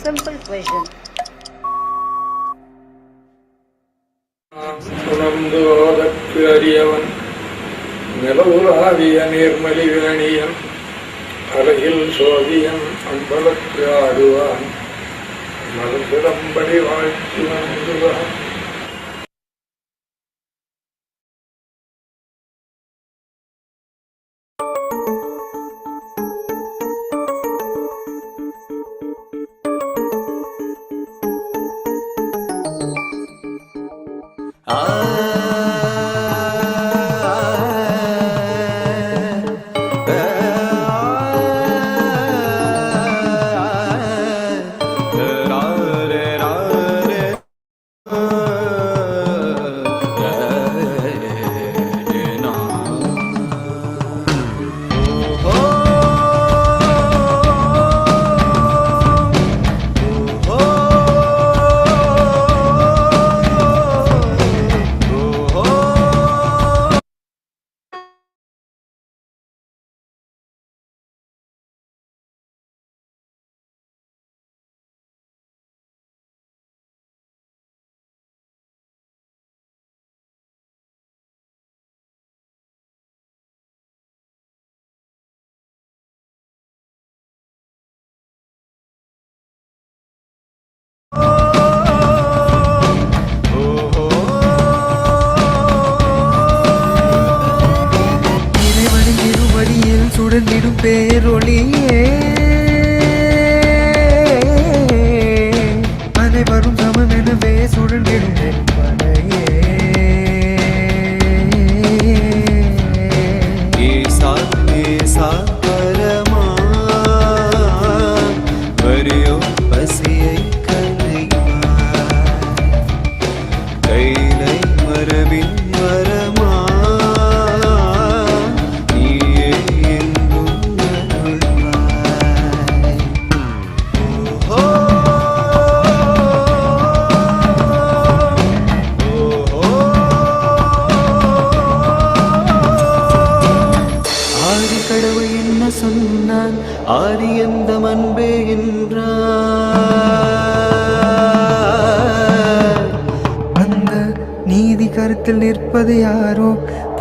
simple question. உணர்ந்தோதற்கு அறியவன் நிலவுலாவிய நீர்மலிவேணியன் அழகில் சோதியன் அம்பலத்து ஆடுவான் மலர்சிடம்படி வாழ்த்தி வணங்குவான். சுடர்ந்திடும் பேரொளியே அனைவரும் சமம் எனவே சுடர்ந்திடும் படையே ஏசா ஏசா பரமா வரியோ பசியை கலைவாய் கைலை மரபின் வரமா கடவுள் என்ன சொன்னான் ஆதி எந்த அன்பே என்றார். அந்த நீதி கருத்தில் நிற்பது யாரோ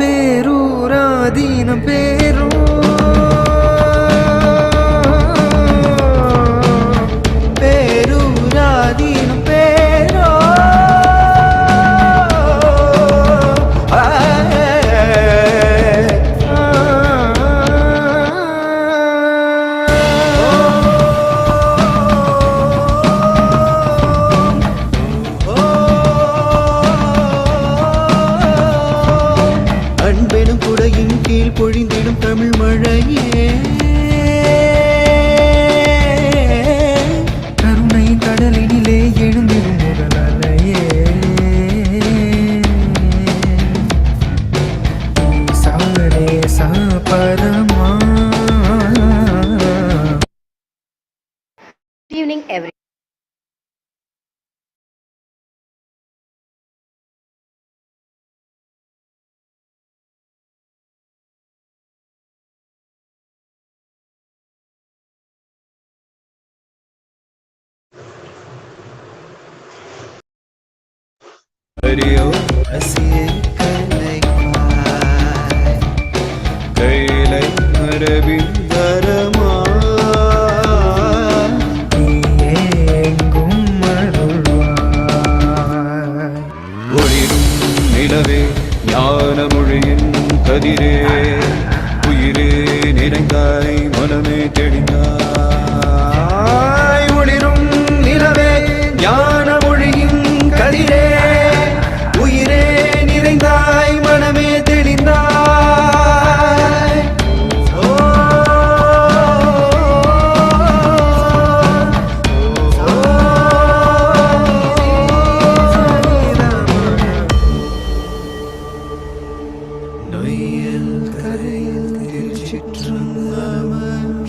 பேரூராதீனம் பேரோ பேரூராதீனம் பேரோ அன்பெனும் குடையின் கீழ் பொழிந்திடும் தமிழ் மழையே கருணையின் கடலினிலே எழுந்திடும் முதல் அலையே சாரே சாபரமா. Good evening, everyone. हरियो हसिये कन्हैयाय கைலை மரபின் வரமா எங்கும் அருள்வாய் ஒளிரும் நிலவே ஞான மொழியின் கதிரே உயிரே நிறைந்தாய் மனமே தெளிந்தாய் ஒளிரும் நிலவே ஞான மொழியின் கதிரே உயிரே நிறைந்தாய் மனமே தெளிந்தாய். நொய்யல் கரையில் திருச்சிற்றம்பலம்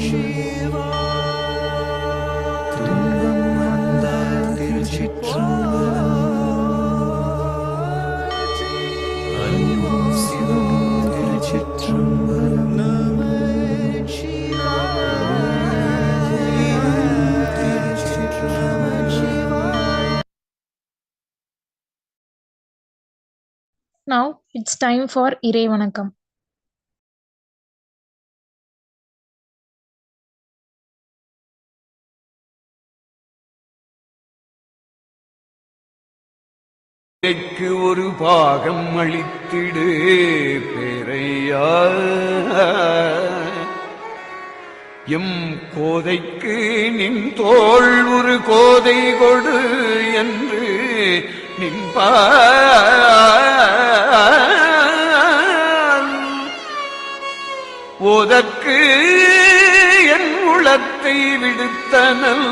Siva Now it's time for Irai Vanakkam. ஒரு பாகம் அளித்திடு பேரையா எம் கோதைக்கு நின் தோள் ஒரு கோதை கொடு என்று நின்பார் ஓதற்கு என் உளத்தை விடுத்தனல்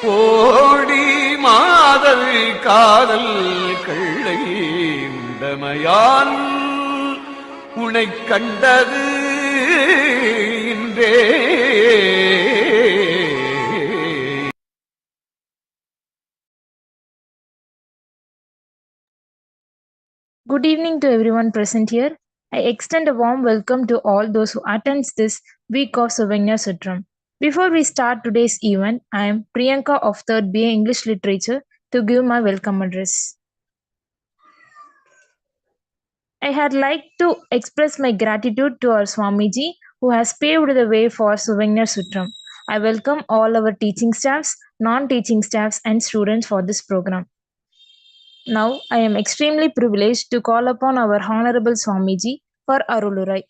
கோடி மாதல் காதல் கள்ளை உண்டமையால் உனை கண்டது இன்றே. Good evening to everyone present here. I extend a warm welcome to all those who attend this week of Suvagnya Sutram. Before we start today's event, I am Priyanka of 3rd BA English Literature to give my welcome address. I had liked to express my gratitude to our Swamiji who has paved the way for Suvagnya Sutram. I welcome all our teaching staffs, non-teaching staffs and students for this program. Now, I am extremely privileged to call upon our Honorable Swamiji for Arulurai.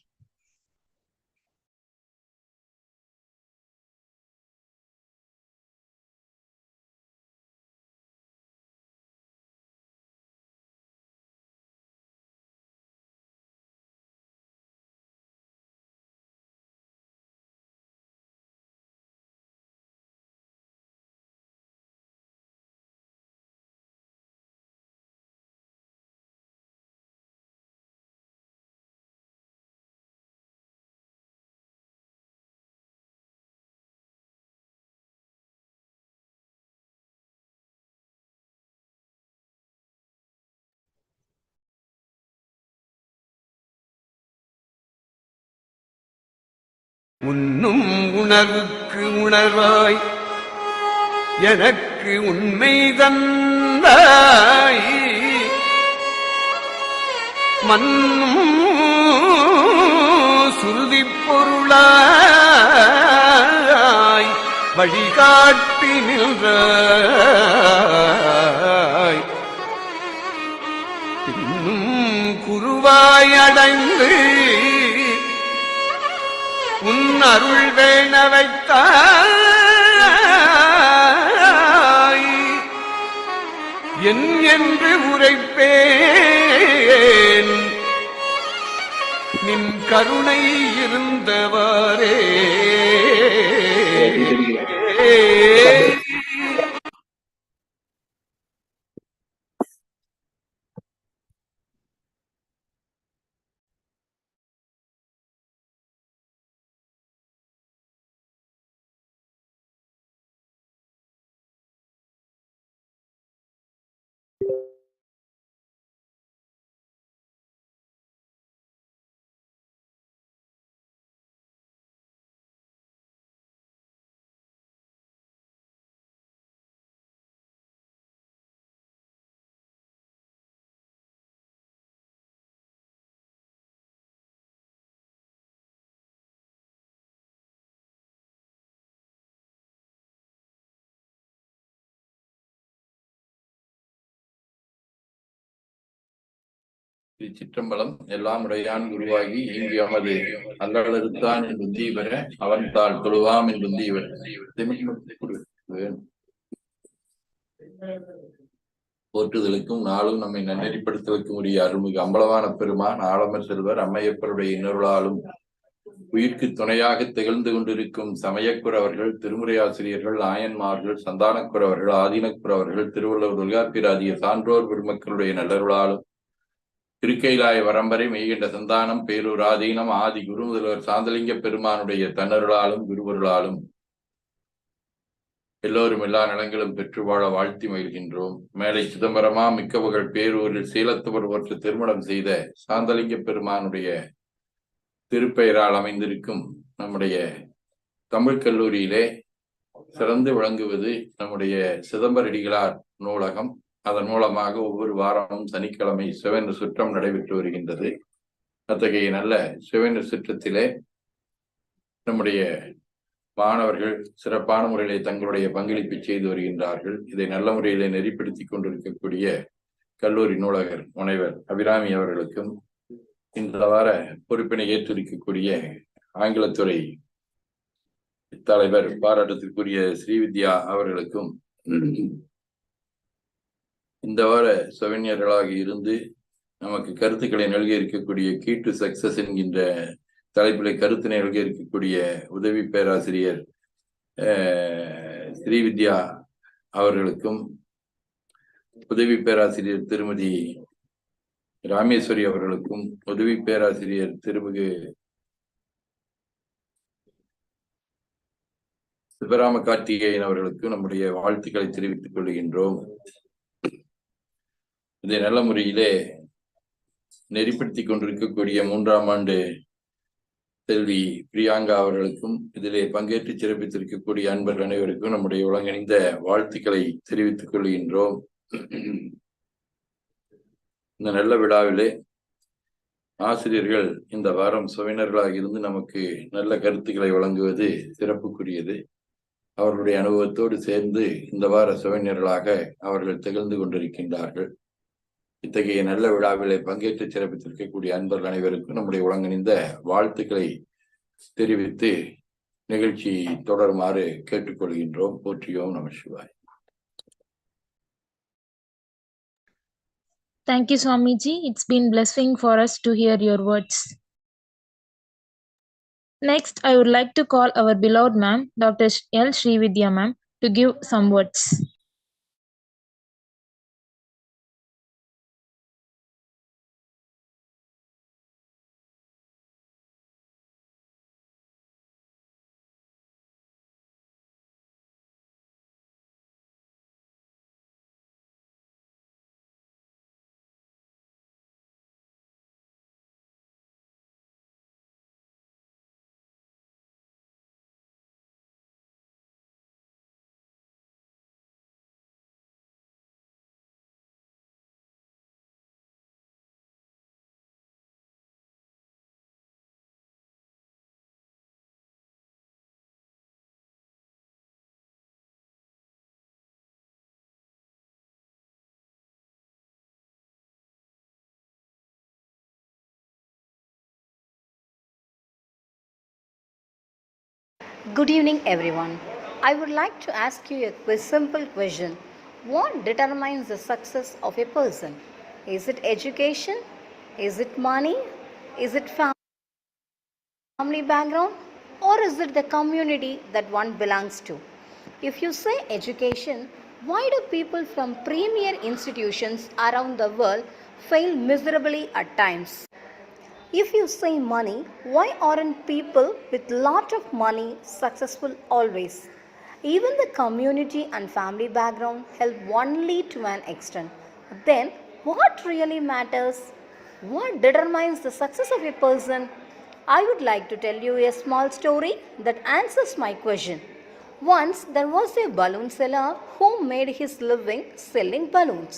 உன்னும் உணர்வுக்கு உணர்வாய் எனக்கு உண்மை தந்தாய் மன்னும் சுருதி பொருளாய் வழிகாட்டி நின்றாய் இன்னும் குருவாய் அடைந்து உன் அருள் வேண வைத்தாய் என் என்று உரைப்பேன் நின் கருணை இருந்தவாறே. திருச்சிற்றம்பலம். எல்லாம் உடையான் குருவாகி இங்கு அமது அல்லழுத்தான் என் புத்தி பெற அவன் தாள் தொழுவாம் என் புத்தி போற்றுதலுக்கும் நாளும் நம்மை நன்னெறிப்படுத்த வைக்கக்கூடிய அருள்மிகு அம்பலவான பெருமான் ஆலமர் செல்வர் அம்மையப்பருடைய இன்னொருளாலும் உயிர்க்கு துணையாக திகழ்ந்து கொண்டிருக்கும் சமயக்குறவர்கள், திருமுறை ஆசிரியர்கள், ஆயன்மார்கள், சந்தானக்குறவர்கள், ஆதீனக்குறவர்கள், திருவள்ளுவர் தொல்காப்பியராகிய சான்றோர் பெருமக்களுடைய நல்லருளாலும் திருக்கைலாய வரம்பரை மெய்கின்ற சந்தானம் பேரூர் ஆதீனம் ஆதி குரு முதல்வர் சாந்தலிங்க பெருமானுடைய தன்னருளாலும் குருவருளாலும் எல்லோரும் எல்லா நலங்களும் பெற்று வாழ வாழ்த்தி மகிழ்கின்றோம். மேலை சிதம்பரமா மிக்க புகழ் பேரூரில் சீலத்துவர் ஒற்று திருமணம் செய்த சாந்தலிங்க பெருமானுடைய திருப்பெயரால் அமைந்திருக்கும் நம்முடைய தமிழ் கல்லூரியிலே சிறந்து விளங்குவது நம்முடைய சிதம்பரடிகளார் நூலகம். அதன் மூலமாக ஒவ்வொரு வாரமும் சனிக்கிழமை சிவன சுற்றம் நடைபெற்று வருகின்றது. அத்தகைய நல்ல சிவன சுற்றத்திலே நம்முடைய மாணவர்கள் சிறப்பான முறையிலே தங்களுடைய பங்களிப்பை செய்து வருகின்றார்கள். இதை நல்ல முறையிலே நெறிப்படுத்தி கொண்டிருக்கக்கூடிய கல்லூரி நூலகர் முனைவர் அபிராமி அவர்களுக்கும், இந்த வார பொறுப்பினை ஏற்றிருக்கக்கூடிய ஆங்கிலத்துறை தலைவர் பாராட்டத்திற்குரிய ஸ்ரீவித்யா அவர்களுக்கும், இந்த வார செவிஞர்களாக இருந்து நமக்கு கருத்துக்களை நல்கி இருக்கக்கூடிய கீ டு சக்சஸ் என்கின்ற தலைப்பிலே கருத்தினை நல்கி இருக்கக்கூடிய உதவி பேராசிரியர் ஸ்ரீவித்யா அவர்களுக்கும், உதவி பேராசிரியர் திருமதி ராமேஸ்வரி அவர்களுக்கும், உதவி பேராசிரியர் திருமிகு சிவராம கார்த்திகேயன் அவர்களுக்கும் நம்முடைய வாழ்த்துக்களை தெரிவித்துக் கொள்கின்றோம். இதை நல்ல முறையிலே நெறிப்படுத்தி கொண்டிருக்கக்கூடிய 3ஆம் ஆண்டு செல்வி பிரியாங்கா அவர்களுக்கும், இதிலே பங்கேற்று சிறப்பித்திருக்கக்கூடிய அன்பர்கள் அனைவருக்கும் நம்முடைய ஒருங்கிணைந்த வாழ்த்துக்களை தெரிவித்துக் கொள்கின்றோம். இந்த நல்ல விழாவிலே ஆசிரியர்கள் இந்த வாரம் சுவையினர்களாக இருந்து நமக்கு நல்ல கருத்துக்களை வழங்குவது சிறப்புக்குரியது. அவர்களுடைய அனுபவத்தோடு சேர்ந்து இந்த வார சுவையினர்களாக அவர்கள் திகழ்ந்து கொண்டிருக்கின்றார்கள். இத்தகைய நல்ல விழாவிலே பங்கேற்று சிறப்பித்திருக்கக்கூடிய அன்பர்கள் அனைவருக்கும் நம்முடைய ஒருங்கிணைந்த வாழ்த்துக்களை தெரிவித்து நிகழ்ச்சி தொடருமாறு கேட்டுக்கொள்கின்றோம். போற்றியோம் நம சிவாய். Thank you, Swamiji. It's been blessing for us to hear your words. Next, I would like to call our beloved ma'am, Dr. L. Srividya ma'am, to give some words. Good evening, everyone. I would like to ask you a simple question. What determines the success of a person? Is it education? Is it money? Is it family background? Or is it the community that one belongs to? If you say education, why do people from premier institutions around the world fail miserably at times? If you say money, why aren't people with lot of money successful always? Even the community and family background help only to an extent. Then what really matters? What determines the success of a person? I would like to tell you a small story that answers my question. Once there was a balloon seller who made his living selling balloons.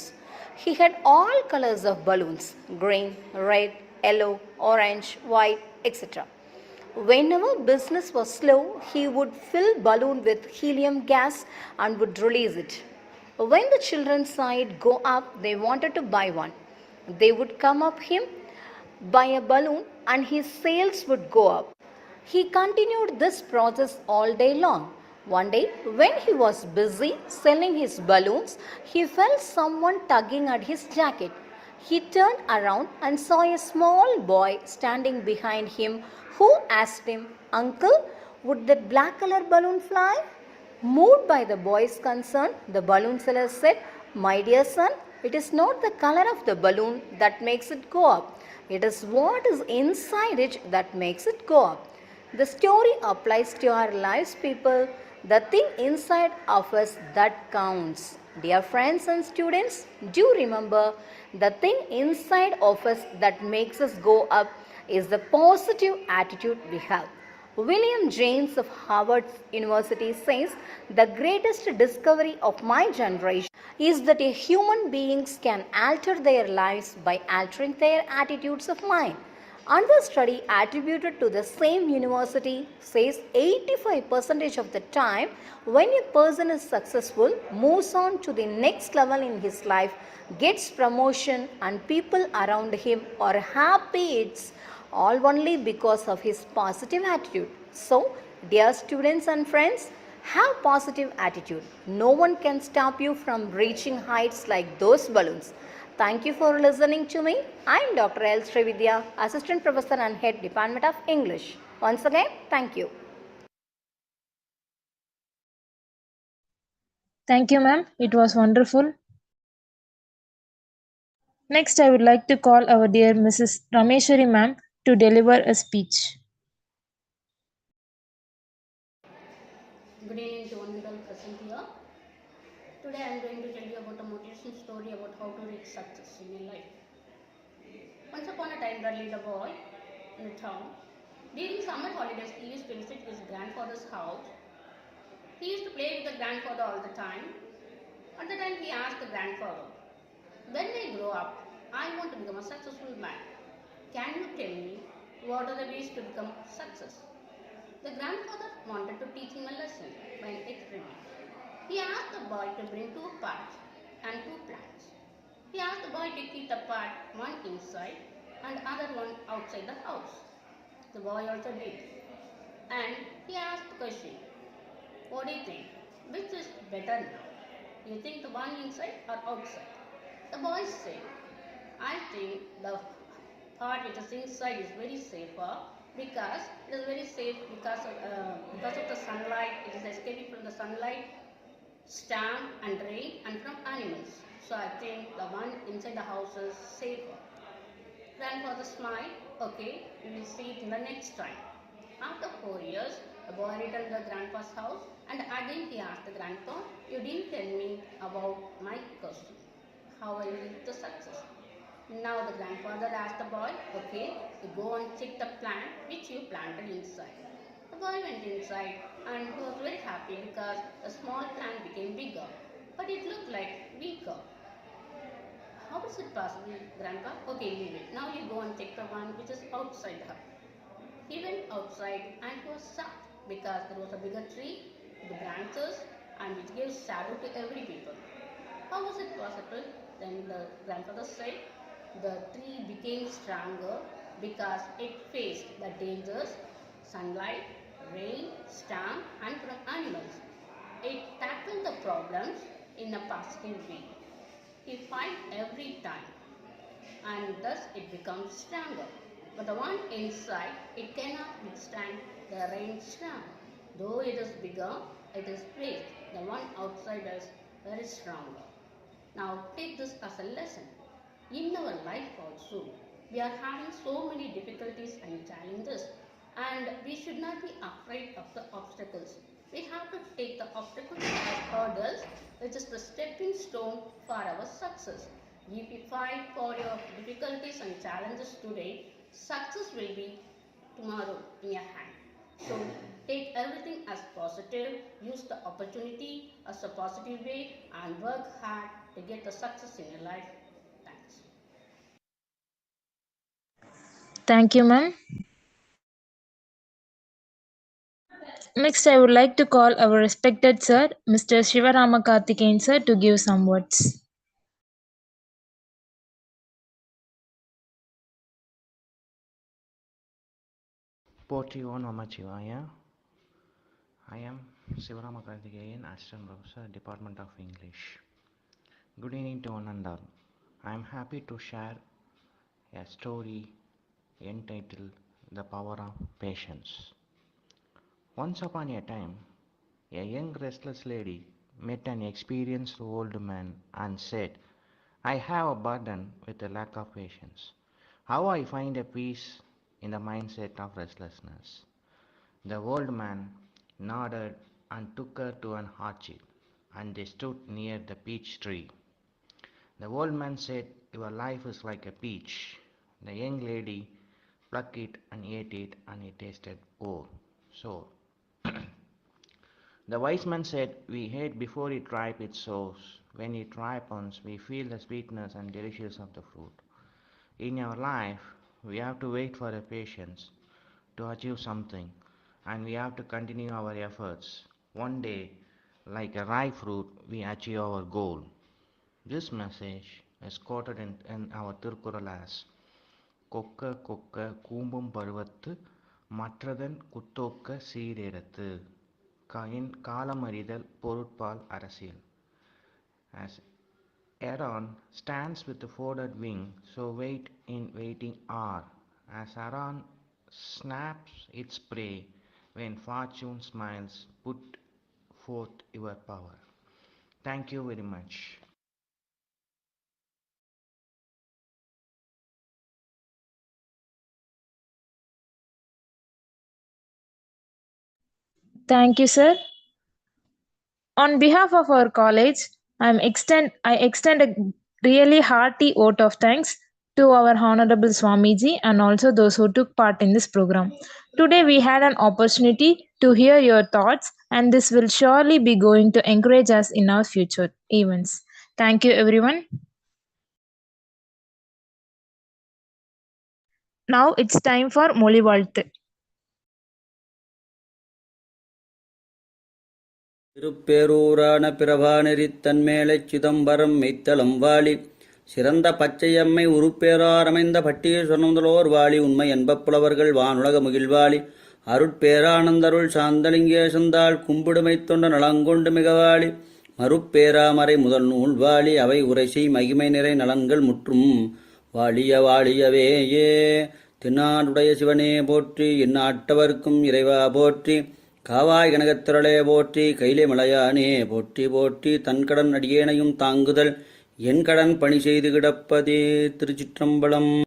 He had all colors of balloons: green, red, yellow, orange, white, etc. Whenever business was slow, he would fill balloon with helium gas and would release it. When the children saw it go up, they wanted to buy one. They would come up him, buy a balloon, and his sales would go up. He continued this process all day long. One day, when he was busy selling his balloons, he felt someone tugging at his jacket. He turned around and saw a small boy standing behind him who asked him, "Uncle, would that black color balloon fly?" Moved by the boy's concern, the balloon seller said, "My dear son, it is not the color of the balloon that makes it go up. It is what is inside it that makes it go up." The story applies to our lives, people. The thing inside of us that counts. Dear friends and students, do remember, the thing inside of us that makes us go up is the positive attitude we have. William James of Harvard University says, "The greatest discovery of my generation is that human beings can alter their lives by altering their attitudes of mind. Another study attributed to the same university says 85% of the time when a person is successful, moves on to the next level in his life, gets promotion and people around him are happy, it's all only because of his positive attitude. So, dear students and friends, have positive attitude. No one can stop you from reaching heights like those balloons. Thank you for listening to me. I am Dr. L. Srividya, Assistant Professor and Head Department of English. Once again, thank you. Thank you, ma'am. It was wonderful. Next, I would like to call our dear Mrs. Rameshwari ma'am to deliver a speech. Good evening to one and all present here. Today I am going to tell you about a motivation story about how to reach success in your life. Once upon a time there lived a boy in a town. During summer holidays he used to visit his grandfather's house. He used to play with the grandfather all the time. At the time he asked the grandfather, "When I grow up, I want to become a successful man. Can you tell me what are the ways to become success?" The grandfather wanted to teach him a lesson by an experiment. He asked the boy to bring two pots and two plants. He asked the boy to keep the pot one inside and other one outside the house. The boy also did. And he asked the question, "What do you think? Which is better now? You think the one inside or outside?" The boy said, "I think the part which is inside is very safer because it is very safe because of the sunlight. It is escaping from the sunlight, storm and rain and from animals. So I think the one inside the house is safer." Grandfather smiled. "Okay, we will see it in the next time." After 4 years, the boy returned to the grandpa's house and again he asked the grandpa, "You didn't tell me about my question. How I reach the success?" Now the grandfather asked the boy, "Okay, you go and check the plant which you planted inside." The boy went inside and he was very happy because the small plant became bigger, but it looked like weaker. "How is it possible, Grandpa?" "Okay, leave it. Now you go and check the one which is outside the house." He went outside and he was shocked because there was a bigger tree with the branches and which gave shadow to every people. "How was it possible?" Then the grandfather said, "The tree became stronger because it faced the dangers, sunlight, rain, storm and from animals. It tackled the problems in a positive way. He fight every time and thus it becomes stronger. But the one inside, it cannot withstand the rain storm. Though it is bigger, it is brave. The one outside is very stronger." Now take this as a lesson. In our life also, we are having so many difficulties and challenges, and we should not be afraid of the obstacles. We have to take the obstacles as hurdles, which is the stepping stone for our success. If you fight for your difficulties and challenges today, success will be tomorrow in your hand. So take everything as positive, use the opportunity as a positive way and work hard to get the success in your life. Thanks. Thank you, ma'am. Next, I would like to call our respected sir, Mr. Shivarama Karthikeyan sir, to give some words. Potrivo Namachivaya. I am Sivarama Karthikeyan, Assistant Professor, Department of English. Good evening to one and all. I am happy to share a story entitled The Power of Patience. Once upon a time, a young restless lady met an experienced old man and said, "I have a burden with a lack of patience. How I find a peace in the mindset of restlessness?" The old man nodded and took her to an orchard, and they stood near the peach tree. The old man said, "Your life is like a peach." The young lady plucked it and ate it, and it tasted sour. The wise man said, "We hate before it ripe its sours. When it ripens, we feel the sweetness and delicious of the fruit." In our life, we have to wait for a patience to achieve something, and we have to continue our efforts. One day, like a ripe fruit, we achieve our goal. This message is quoted in our Tirukkural as "கொக்க கொக்க கூம்பும் பருவத்து மற்றதன் குத்தோக்க சீரேறத்து." In காலம் அறிதல் பொருட்பால் அரசியல். As Aaron stands with the folded wing, so wait in waiting hour. As Aaron snaps its prey, when fortune smiles, put forth your power. Thank you very much. Thank you, sir. On behalf of our college, I extend a really hearty vote of thanks to our Honorable Swamiji and also those who took part in this program. Today we had an opportunity to hear your thoughts, and this will surely be going to encourage us in our future events. Thank you, everyone. Now it's time for Moli Valthu. திருப்பேரூரான பிரபாநெறித் தன்மேலைச் Chidambaram மெய்த்தலம் வாழி சிறந்த பச்சையம்மை உருப்பேராரமைந்த பட்டீஸ்வரனுதலோர் வாழி உண்மை என்பப் புலவர்கள் வானுலக முகில்வாழி அருட்பேரானந்தருள் சாந்தலிங்கேசந்தாள் கும்பிடுமைத் தொண்ட நலங்கொண்டு மிகவாழி மறுப்பேராமறை முதல் நூல் வாழி அவை உரைசை மகிமை நிறை நலன்கள் முற்றும் வாழிய வாழியவேயே. தென்னாடுடைய சிவனே போற்றி, எந்நாட்டவர்க்கும் இறைவா போற்றி, காவாய் கனகத்திரளே போற்றி, கைலை மலையானே போற்றி போற்றி, தன்கடன் அடியேனையும் தாங்குதல் என் கடன் பணி செய்து கிடப்பதே. திருச்சிற்றம்பலம்.